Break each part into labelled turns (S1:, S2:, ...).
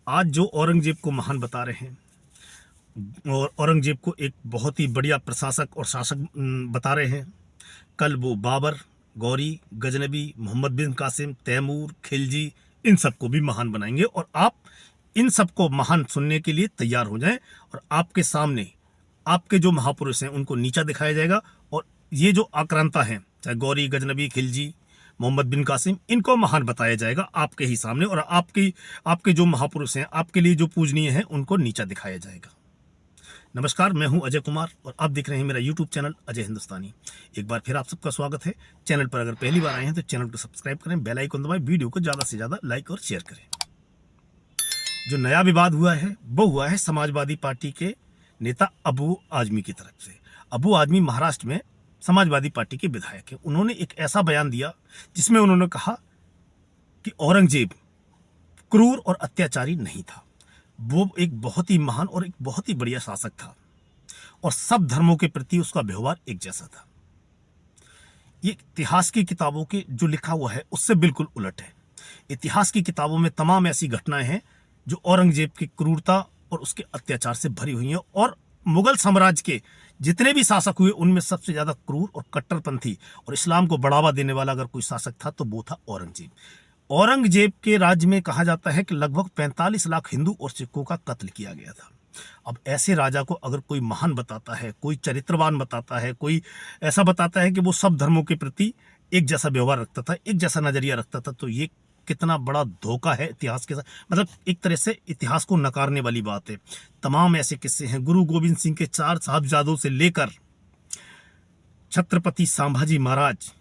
S1: आज जो औरंगजेब को महान बता रहे हैं और औरंगजेब को एक बहुत ही बढ़िया प्रशासक और शासक बता रहे हैं, कल वो बाबर, गौरी, गजनबी, मोहम्मद बिन कासिम, तैमूर, खिलजी, इन सबको भी महान बनाएंगे। और आप इन सबको महान सुनने के लिए तैयार हो जाएं। और आपके सामने आपके जो महापुरुष हैं उनको नीचा दिखाया जाएगा, और ये जो आक्रांता हैं, चाहे गौरी, गजनबी, खिलजी, मोहम्मद बिन कासिम, इनको महान बताया जाएगा आपके ही सामने। और आपके जो महापुरुष हैं, आपके लिए जो पूजनीय हैं, उनको नीचा दिखाया जाएगा। नमस्कार, मैं हूं अजय कुमार और आप देख रहे हैं मेरा यूट्यूब चैनल अजय हिंदुस्तानी। एक बार फिर आप सबका स्वागत है। चैनल पर अगर पहली बार आए हैं तो चैनल को सब्सक्राइब करें, बेल आइकन दबाएं, वीडियो को ज़्यादा से ज़्यादा लाइक और शेयर करें। जो नया विवाद हुआ है वो हुआ है समाजवादी पार्टी के नेता अबू आजमी की तरफ से। अबू आजमी महाराष्ट्र में समाजवादी पार्टी के विधायक हैं। उन्होंने एक ऐसा बयान दिया जिसमें उन्होंने कहा कि औरंगजेब क्रूर और अत्याचारी नहीं था, वो एक बहुत ही महान और एक बहुत ही बढ़िया शासक था और सब धर्मों के प्रति उसका व्यवहार एक जैसा था। ये इतिहास की किताबों के जो लिखा हुआ है उससे बिल्कुल उलट है। इतिहास की किताबों में तमाम ऐसी घटनाएं हैं जो औरंगजेब की क्रूरता और उसके अत्याचार से भरी हुई हैं। और मुगल साम्राज्य के जितने भी शासक हुए उनमें सबसे ज्यादा क्रूर और कट्टरपंथी और इस्लाम को बढ़ावा देने वाला अगर कोई शासक था तो वो था औरंगजेब। औरंगजेब के राज्य में कहा जाता है कि लगभग 45 लाख हिंदू और सिखों का कत्ल किया गया था। अब ऐसे राजा को अगर कोई महान बताता है, कोई चरित्रवान बताता है, कोई ऐसा बताता है कि वो सब धर्मों के प्रति एक जैसा व्यवहार रखता था, एक जैसा नजरिया रखता था, तो ये कितना बड़ा धोखा है इतिहास के साथ। मतलब एक तरह से इतिहास को नकारने वाली बात है। तमाम ऐसे किस्से हैं, गुरु गोविंद सिंह के 4 साहबजादों से लेकर छत्रपति संभाजी महाराज,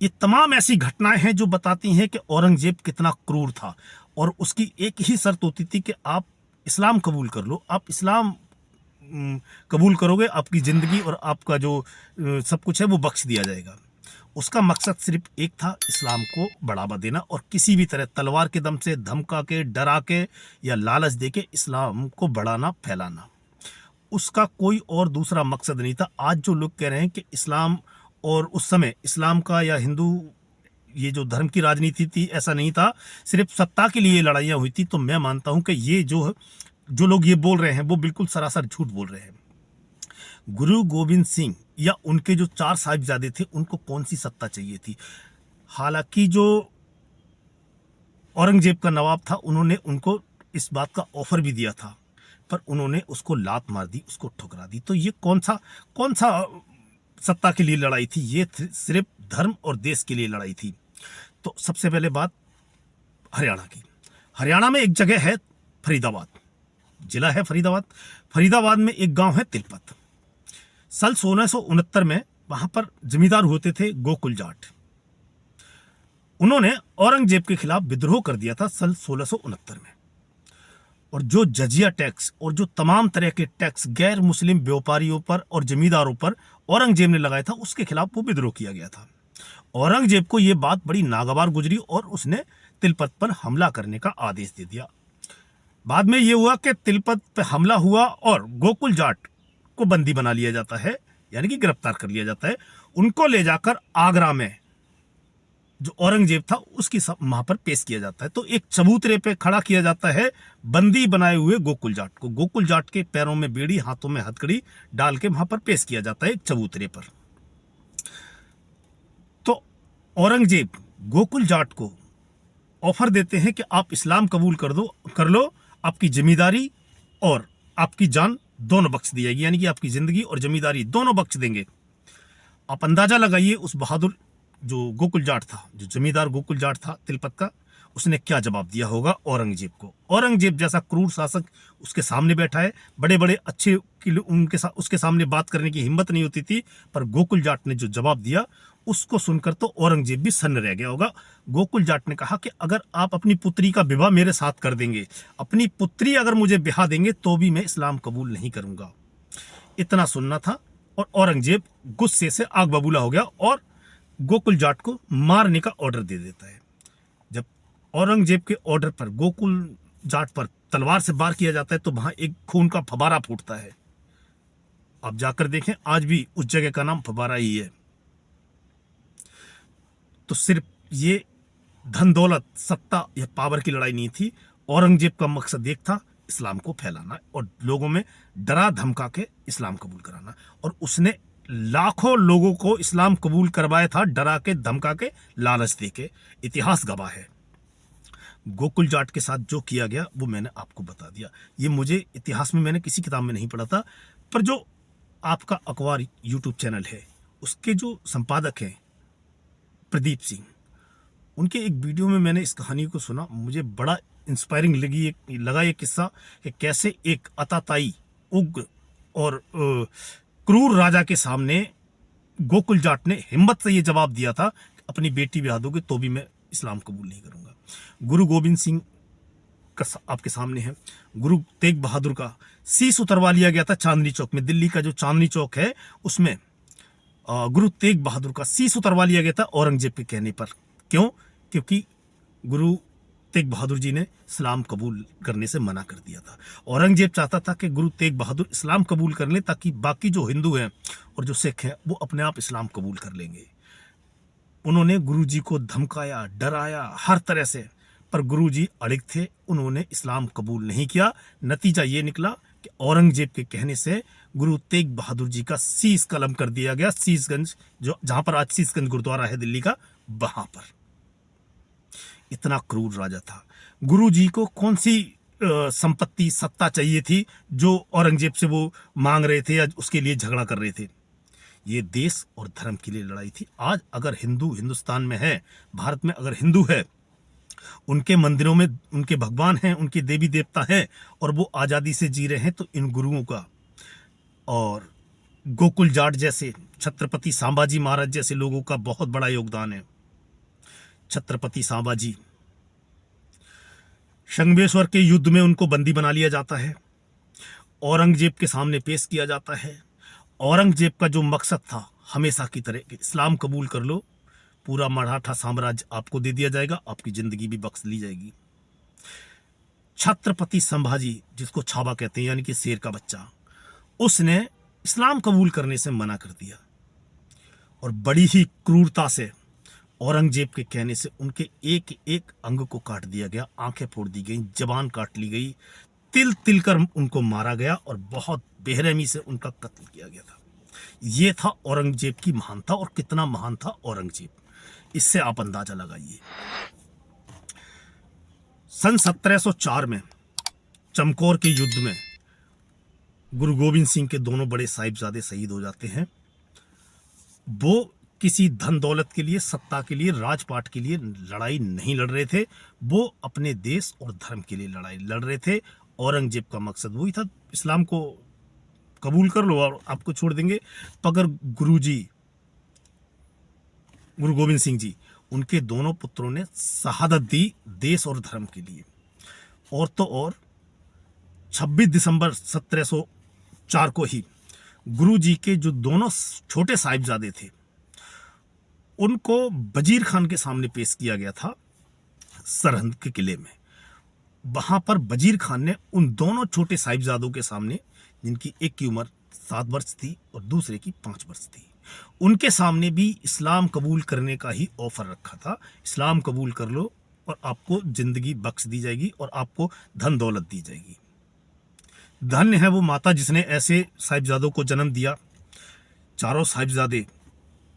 S1: ये तमाम ऐसी घटनाएं हैं जो बताती हैं कि औरंगजेब कितना क्रूर था। और उसकी एक ही शर्त होती थी कि आप इस्लाम कबूल कर लो। आप इस्लाम कबूल करोगे, आपकी ज़िंदगी और आपका जो सब कुछ है वो बख्श दिया जाएगा। उसका मकसद सिर्फ एक था, इस्लाम को बढ़ावा देना और किसी भी तरह तलवार के दम से, धमका के, डरा के या लालच दे के इस्लाम को बढ़ाना, फैलाना। उसका कोई और दूसरा मकसद नहीं था। आज जो लोग कह रहे हैं कि इस्लाम और उस समय इस्लाम का या हिंदू ये जो धर्म की राजनीति थी, ऐसा नहीं था, सिर्फ सत्ता के लिए लड़ाइयाँ हुई थी, तो मैं मानता हूं कि ये जो लोग ये बोल रहे हैं वो बिल्कुल सरासर झूठ बोल रहे हैं। गुरु गोविंद सिंह या उनके जो 4 साहिबजादे थे उनको कौन सी सत्ता चाहिए थी? हालांकि जो औरंगजेब का नवाब था उन्होंने उनको इस बात का ऑफर भी दिया था, पर उन्होंने उसको लात मार दी, उसको ठुकरा दी। तो ये कौन सा सत्ता के लिए लड़ाई थी? ये सिर्फ धर्म और देश के लिए लड़ाई थी। तो सबसे पहले बात हरियाणा की। हरियाणा में एक जगह है फरीदाबाद, जिला है फरीदाबाद। फरीदाबाद में एक गांव है तिलपत। सन 1669 में वहां पर जमींदार होते थे गोकुल जाट। उन्होंने औरंगजेब के खिलाफ विद्रोह कर दिया था सन 1669 में। और जो जजिया टैक्स और जो तमाम तरह के टैक्स गैर मुस्लिम व्यापारियों पर और जमींदारों पर औरंगजेब ने लगाया था, उसके खिलाफ वो विद्रोह किया गया था। औरंगजेब को यह बात बड़ी नागवार गुजरी और उसने तिलपत पर हमला करने का आदेश दे दिया। बाद में यह हुआ कि तिलपत पर हमला हुआ और गोकुल जाट को बंदी बना लिया जाता है, यानी कि गिरफ्तार कर लिया जाता है। उनको ले जाकर आगरा में जो औरंगजेब था उसकी वहां पर पेश किया जाता है। तो एक चबूतरे पे खड़ा किया जाता है बंदी बनाए हुए गोकुल जाट को। गोकुल जाट के पैरों में बेड़ी, हाथों में हथकड़ी डाल के वहां पर पेश किया जाता है एक चबूतरे पर। तो औरंगजेब गोकुल जाट को ऑफर देते हैं कि आप इस्लाम कबूल कर लो, आपकी जिम्मेदारी और आपकी जान दोनों बख्श दी जाएगी, यानी कि आपकी जिंदगी और जिम्मेदारी दोनों बख्श देंगे। आप अंदाजा लगाइए उस बहादुर जो गोकुल जाट था, जो जमींदार गोकुल जाट था तिलपत का, उसने क्या जवाब दिया होगा औरंगजेब को। औरंगजेब जैसा क्रूर शासक उसके सामने बैठा है, बड़े बड़े अच्छे उसके सामने बात करने की हिम्मत नहीं होती थी, पर गोकुल जाट ने जो जवाब दिया उसको सुनकर तो औरंगजेब भी सन्न रह गया होगा। गोकुल जाट ने कहा कि अगर आप अपनी पुत्री का विवाह मेरे साथ कर देंगे, अपनी पुत्री अगर मुझे ब्याह देंगे, तो भी मैं इस्लाम कबूल नहीं करूंगा। इतना सुनना था और औरंगजेब गुस्से से आग बबूला हो गया और गोकुल जाट को मारने का ऑर्डर दे देता है। जब औरंगजेब के ऑर्डर पर गोकुल जाट पर तलवार से वार किया जाता है तो वहां एक खून का फव्वारा फूटता है। आप जाकर देखें, आज भी उस जगह का नाम फव्वारा ही है। तो सिर्फ ये धन दौलत, सत्ता या पावर की लड़ाई नहीं थी। औरंगजेब का मकसद एक था, इस्लाम को फैलाना और लोगों में डरा धमका के इस्लाम कबूल कराना। और उसने लाखों लोगों को इस्लाम कबूल करवाया था, डरा के धमका के लालच दे के। इतिहास गवाह है। गोकुल जाट के साथ जो किया गया वो मैंने आपको बता दिया। ये मुझे इतिहास में मैंने किसी किताब में नहीं पढ़ा था, पर जो आपका अखबार यूट्यूब चैनल है उसके जो संपादक हैं प्रदीप सिंह, उनके एक वीडियो में मैंने इस कहानी को सुना, मुझे बड़ा इंस्पायरिंग लगा ये किस्सा कि कैसे एक अताताई, उग्र और क्रूर राजा के सामने गोकुल जाट ने हिम्मत से ये जवाब दिया था कि अपनी बेटी ब्याह दोगे तो भी मैं इस्लाम कबूल नहीं करूंगा। गुरु गोविंद सिंह का आपके सामने है। गुरु तेग बहादुर का शीश उतरवा लिया गया था चांदनी चौक में। दिल्ली का जो चांदनी चौक है उसमें गुरु तेग बहादुर का शीश उतरवा लिया गया था औरंगजेब के कहने पर। क्यों? क्योंकि गुरु तेग बहादुर जी ने इस्लाम कबूल करने से मना कर दिया था। औरंगजेब चाहता था कि गुरु तेग बहादुर इस्लाम कबूल कर लें ताकि बाकी जो हिंदू हैं और जो सिख हैं वो अपने आप इस्लाम कबूल कर लेंगे। उन्होंने गुरु जी को धमकाया, डराया हर तरह से, पर गुरु जी अड़िग थे, उन्होंने इस्लाम कबूल नहीं किया। नतीजा ये निकला कि औरंगजेब के कहने से गुरु तेग बहादुर जी का शीश कलम कर दिया गया। शीशगंज, जो जहां पर आज शीशगंज गुरुद्वारा है दिल्ली का, वहां पर। इतना क्रूर राजा था। गुरु जी को कौन सी संपत्ति, सत्ता चाहिए थी जो औरंगजेब से वो मांग रहे थे या उसके लिए झगड़ा कर रहे थे? ये देश और धर्म के लिए लड़ाई थी। आज अगर हिंदू हिंदुस्तान में है, भारत में अगर हिंदू है, उनके मंदिरों में उनके भगवान हैं, उनके देवी देवता हैं और वो आज़ादी से जी रहे हैं, तो इन गुरुओं का और गोकुल जाट जैसे, छत्रपति संभाजी महाराज जैसे लोगों का बहुत बड़ा योगदान है। छत्रपति संभाजी, शंखवेश्वर के युद्ध में उनको बंदी बना लिया जाता है, औरंगजेब के सामने पेश किया जाता है। औरंगजेब का जो मकसद था हमेशा की तरह कि इस्लाम कबूल कर लो, पूरा मराठा साम्राज्य आपको दे दिया जाएगा, आपकी जिंदगी भी बख्श ली जाएगी। छत्रपति संभाजी, जिसको छावा कहते हैं यानी कि शेर का बच्चा, उसने इस्लाम कबूल करने से मना कर दिया और बड़ी ही क्रूरता से औरंगजेब के कहने से उनके एक एक अंग को काट दिया गया, आंखें फोड़ दी गई, जबान काट ली गई, तिल तिल कर उनको मारा गया और बहुत बेरहमी से उनका कत्ल किया गया था। ये था औरंगजेब की महानता। और कितना महान था औरंगजेब, इससे आप अंदाजा लगाइए। सन 1704 में चमकौर के युद्ध में गुरु गोविंद सिंह के दोनों बड़े साहिबजादे शहीद हो जाते हैं। वो किसी धन दौलत के लिए, सत्ता के लिए, राजपाट के लिए लड़ाई नहीं लड़ रहे थे, वो अपने देश और धर्म के लिए लड़ाई लड़ रहे थे। औरंगजेब का मकसद वही था, इस्लाम को कबूल कर लो और आपको छोड़ देंगे। मगर गुरु गोविंद सिंह जी, उनके दोनों पुत्रों ने शहादत दी देश और धर्म के लिए। और तो और 26 दिसंबर 1704 को ही गुरु जी के जो दोनों छोटे साहिबजादे थे उनको वजीर खान के सामने पेश किया गया था सरहंद के किले में। वहां पर वजीर खान ने उन दोनों छोटे साहिबजादों के सामने, जिनकी एक की उम्र 7 वर्ष थी और दूसरे की 5 वर्ष थी, उनके सामने भी इस्लाम कबूल करने का ही ऑफर रखा था। इस्लाम कबूल कर लो और आपको जिंदगी बख्श दी जाएगी और आपको धन दौलत दी जाएगी। धन्य है वो माता जिसने ऐसे साहिबजादों को जन्म दिया। चारों साहिबजादे,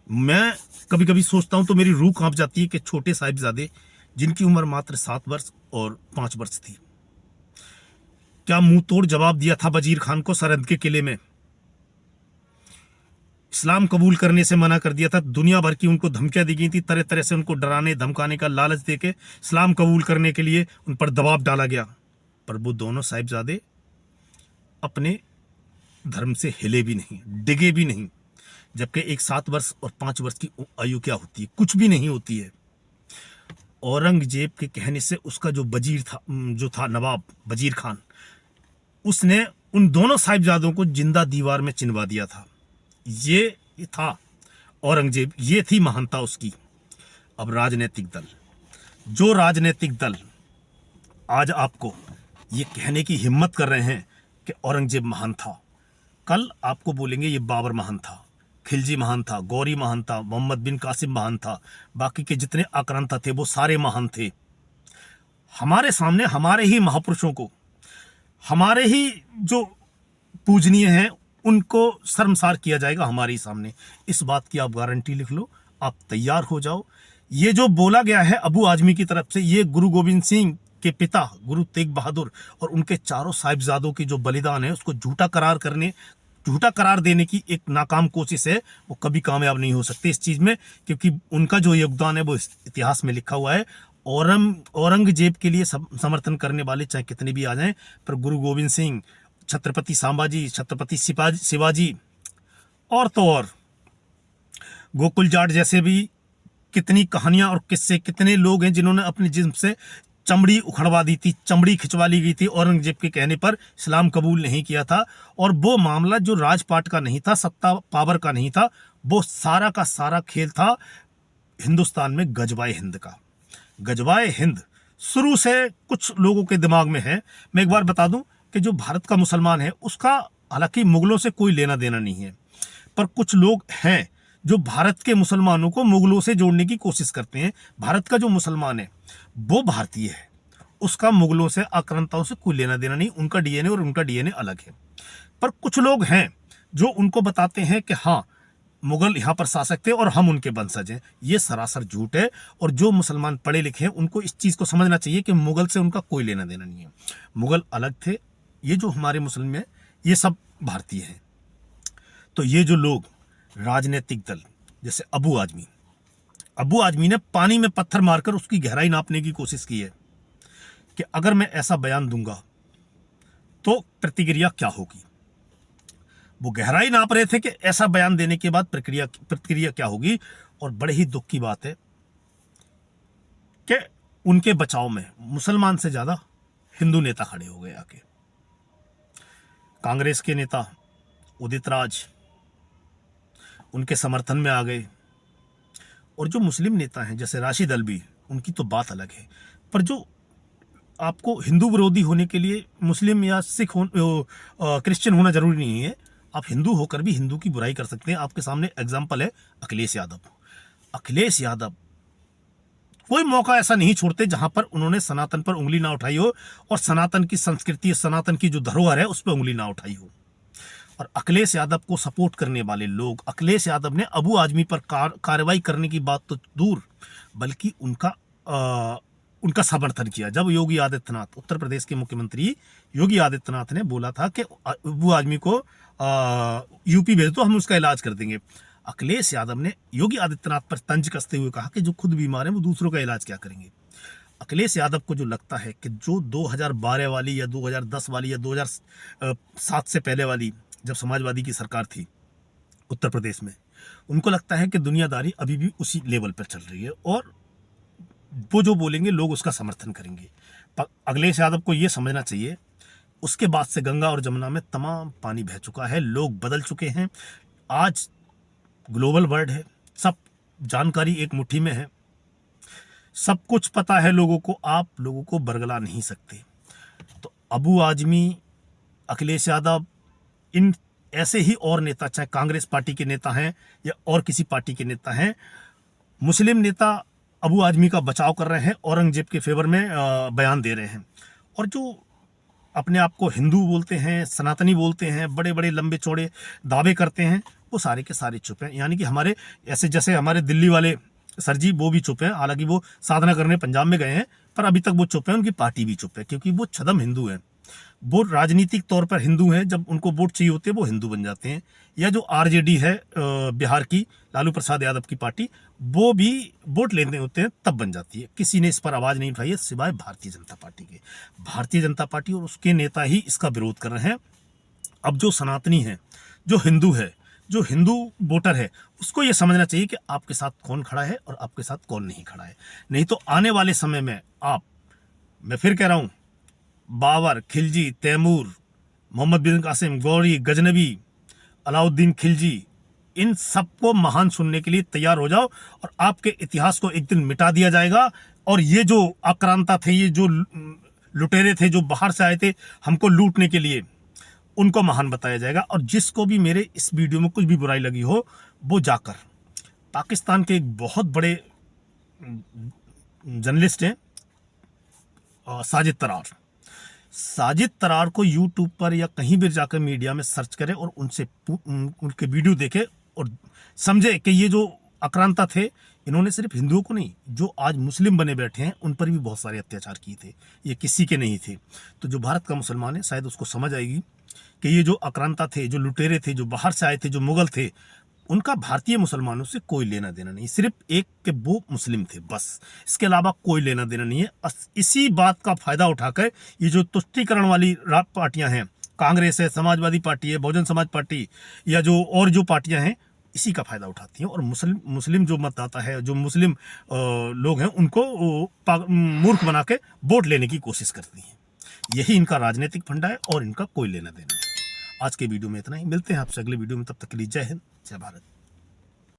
S1: मैं कभी कभी सोचता हूं तो मेरी रूह कांप जाती है कि छोटे साहिबजादे जिनकी उम्र मात्र 7 वर्ष और 5 वर्ष थी, क्या मुंह तोड़ जवाब दिया था वजीर खान को सरहद के किले में। इस्लाम कबूल करने से मना कर दिया था। दुनिया भर की उनको धमकियां दी गई थी, तरह तरह से उनको डराने धमकाने का लालच देके इस्लाम कबूल करने के लिए उन पर दबाव डाला गया। पर वो दोनों साहिबजादे अपने धर्म से हिले भी नहीं, डिगे भी नहीं। जबकि एक 7 वर्ष और 5 वर्ष की आयु क्या होती है? कुछ भी नहीं होती है। औरंगजेब के कहने से उसका जो वजीर था, जो था नवाब वजीर खान, उसने उन दोनों साहिबजादों को जिंदा दीवार में चिनवा दिया था। ये था औरंगजेब, ये थी महानता उसकी। अब राजनीतिक दल, जो राजनीतिक दल आज आपको ये कहने की हिम्मत कर रहे हैं कि औरंगजेब महान था, कल आपको बोलेंगे ये बाबर महान था, खिलजी महान था, गौरी महान था, मोहम्मद बिन कासिम महान था, बाकी के जितने आक्रांता थे वो सारे महान थे। हमारे सामने हमारे ही महापुरुषों को, हमारे ही जो पूजनीय हैं, उनको शर्मसार किया जाएगा हमारे ही सामने। इस बात की आप गारंटी लिख लो, आप तैयार हो जाओ। ये जो बोला गया है अबू आजमी की तरफ से, ये गुरु गोविंद सिंह के पिता गुरु तेग बहादुर और उनके चारों साहिबजादों की जो बलिदान है उसको झूठा करार देने की एक नाकाम कोशिश है। वो कभी कामयाब नहीं हो सकते इस चीज में, क्योंकि उनका जो योगदान है वो इतिहास में लिखा हुआ है। औरंगजेब के लिए समर्थन करने वाले चाहे कितने भी आ जाएं, पर गुरु गोविंद सिंह, छत्रपति संभाजी, छत्रपति शिवाजी और तो और गोकुल जाट जैसे भी कितनी कहानियां और किस्से, कितने लोग हैं जिन्होंने अपने जिस्म से चमड़ी उखड़वा दी थी, चमड़ी खिंचवा ली गई थी औरंगजेब के कहने पर, इस्लाम कबूल नहीं किया था। और वो मामला जो राजपाट का नहीं था, सत्ता पावर का नहीं था, वो सारा का सारा खेल था हिंदुस्तान में गजवाए हिंद का। गजवाए हिंद शुरू से कुछ लोगों के दिमाग में है। मैं एक बार बता दूं कि जो भारत का मुसलमान है उसका हालांकि मुगलों से कोई लेना देना नहीं है, पर कुछ लोग हैं जो भारत के मुसलमानों को मुगलों से जोड़ने की कोशिश करते हैं। भारत का जो मुसलमान है वो भारतीय है, उसका मुगलों से, आक्रांताओं से कोई लेना देना नहीं, उनका डीएनए और उनका डीएनए अलग है। पर कुछ लोग हैं जो उनको बताते हैं कि हाँ मुगल यहाँ पर शासक थे और हम उनके वंशज हैं। ये सरासर झूठ है। और जो मुसलमान पढ़े लिखे हैं उनको इस चीज़ को समझना चाहिए कि मुगल से उनका कोई लेना देना नहीं है। मुगल अलग थे, ये जो हमारे मुस्लिम हैं ये सब भारतीय हैं। तो ये जो लोग राजनीतिक दल जैसे अबू आजमी ने पानी में पत्थर मारकर उसकी गहराई नापने की कोशिश की है कि अगर मैं ऐसा बयान दूंगा तो प्रतिक्रिया क्या होगी। वो गहराई नाप रहे थे कि ऐसा बयान देने के बाद प्रतिक्रिया क्या होगी। और बड़े ही दुख की बात है कि उनके बचाव में मुसलमान से ज्यादा हिंदू नेता खड़े हो गए आके। कांग्रेस के नेता उदित राज उनके समर्थन में आ गए, और जो मुस्लिम नेता हैं जैसे राशिद अल्वी, उनकी तो बात अलग है। पर जो आपको हिंदू विरोधी होने के लिए मुस्लिम या सिख क्रिश्चियन होना जरूरी नहीं है, आप हिंदू होकर भी हिंदू की बुराई कर सकते हैं। आपके सामने एग्जाम्पल है अखिलेश यादव। कोई मौका ऐसा नहीं छोड़ते जहां पर उन्होंने सनातन पर उंगली ना उठाई हो और सनातन की संस्कृति, सनातन की जो धरोहर है उस पर उंगली ना उठाई हो। और अखिलेश यादव को सपोर्ट करने वाले लोग, अखिलेश यादव ने अबू आजमी पर कार्रवाई करने की बात तो दूर, बल्कि उनका समर्थन किया। जब योगी आदित्यनाथ, उत्तर प्रदेश के मुख्यमंत्री योगी आदित्यनाथ ने बोला था कि अबू आजमी को यूपी भेज दो, हम उसका इलाज कर देंगे, अखिलेश यादव ने योगी आदित्यनाथ पर तंज कसते हुए कहा कि जो खुद बीमार है वो दूसरों का इलाज क्या करेंगे। अखिलेश यादव को जो लगता है कि जो 2012 वाली या 2010 वाली या 2007 से पहले वाली जब समाजवादी की सरकार थी उत्तर प्रदेश में, उनको लगता है कि दुनियादारी अभी भी उसी लेवल पर चल रही है और वो जो बोलेंगे लोग उसका समर्थन करेंगे। पर अखिलेश यादव को ये समझना चाहिए, उसके बाद से गंगा और जमुना में तमाम पानी बह चुका है, लोग बदल चुके हैं। आज ग्लोबल वर्ल्ड है, सब जानकारी एक मुट्ठी में है, सब कुछ पता है लोगों को, आप लोगों को बरगला नहीं सकते। तो अबू आजमी, अखिलेश यादव, इन ऐसे ही और नेता, चाहे कांग्रेस पार्टी के नेता हैं या और किसी पार्टी के नेता हैं, मुस्लिम नेता अबू आजमी का बचाव कर रहे हैं, औरंगजेब के फेवर में बयान दे रहे हैं। और जो अपने आप को हिंदू बोलते हैं, सनातनी बोलते हैं, बड़े बड़े लंबे चौड़े दावे करते हैं, वो सारे के सारे चुप हैं। यानी कि हमारे ऐसे जैसे हमारे दिल्ली वाले सर जी, वो भी चुप हैं। हालांकि वो साधना करने पंजाब में गए हैं, पर अभी तक वो चुप हैं, उनकी पार्टी भी चुप है, क्योंकि वो छदम हिंदू हैं। वो राजनीतिक तौर पर हिंदू हैं, जब उनको वोट चाहिए होते हैं वो हिंदू बन जाते हैं। या जो आरजेडी है बिहार की, लालू प्रसाद यादव की पार्टी, वो भी वोट लेने होते हैं तब बन जाती है। किसी ने इस पर आवाज़ नहीं उठाई है सिवाय भारतीय जनता पार्टी के। भारतीय जनता पार्टी और उसके नेता ही इसका विरोध कर रहे हैं। अब जो सनातनी है, जो हिंदू है, जो हिंदू वोटर है, उसको ये समझना चाहिए कि आपके साथ कौन खड़ा है और आपके साथ कौन नहीं खड़ा है। नहीं तो आने वाले समय में मैं फिर कह रहा हूँ, बाबर, खिलजी, तैमूर, मोहम्मद बिन कासिम, गौरी, गजनबी, अलाउद्दीन खिलजी, इन सबको महान सुनने के लिए तैयार हो जाओ और आपके इतिहास को एक दिन मिटा दिया जाएगा। और ये जो आक्रांता थे, ये जो लुटेरे थे, जो बाहर से आए थे हमको लूटने के लिए, उनको महान बताया जाएगा। और जिसको भी मेरे इस वीडियो में कुछ भी बुराई लगी हो, वो जाकर पाकिस्तान के एक बहुत बड़े जर्नलिस्ट हैं, साजिद तरार। साजिद तरार को यूट्यूब पर या कहीं भी जाकर मीडिया में सर्च करें और उनसे उनके वीडियो देखें और समझे कि ये जो आक्रांता थे, इन्होंने सिर्फ हिंदुओं को नहीं, जो आज मुस्लिम बने बैठे हैं उन पर भी बहुत सारे अत्याचार किए थे, ये किसी के नहीं थे। तो जो भारत का मुसलमान है शायद उसको समझ आएगी कि ये जो आक्रांता थे, जो लुटेरे थे, जो बाहर से आए थे, जो मुगल थे, उनका भारतीय मुसलमानों से कोई लेना देना नहीं। सिर्फ एक के वो मुस्लिम थे बस, इसके अलावा कोई लेना देना नहीं है। इसी बात का फायदा उठाकर ये जो तुष्टीकरण वाली पार्टियां हैं, कांग्रेस है, समाजवादी पार्टी है, बहुजन समाज पार्टी या जो और जो पार्टियां हैं, इसी का फायदा उठाती हैं और मुस्लिम जो मतदाता है, जो मुस्लिम लोग हैं, उनको मूर्ख बना के वोट लेने की कोशिश करती हैं। यही इनका राजनीतिक फंडा है और इनका कोई लेना देना नहीं। आज के वीडियो में इतना ही, मिलते हैं आपसे अगले वीडियो में, तब तक के लिए जय हिंद, जय भारत।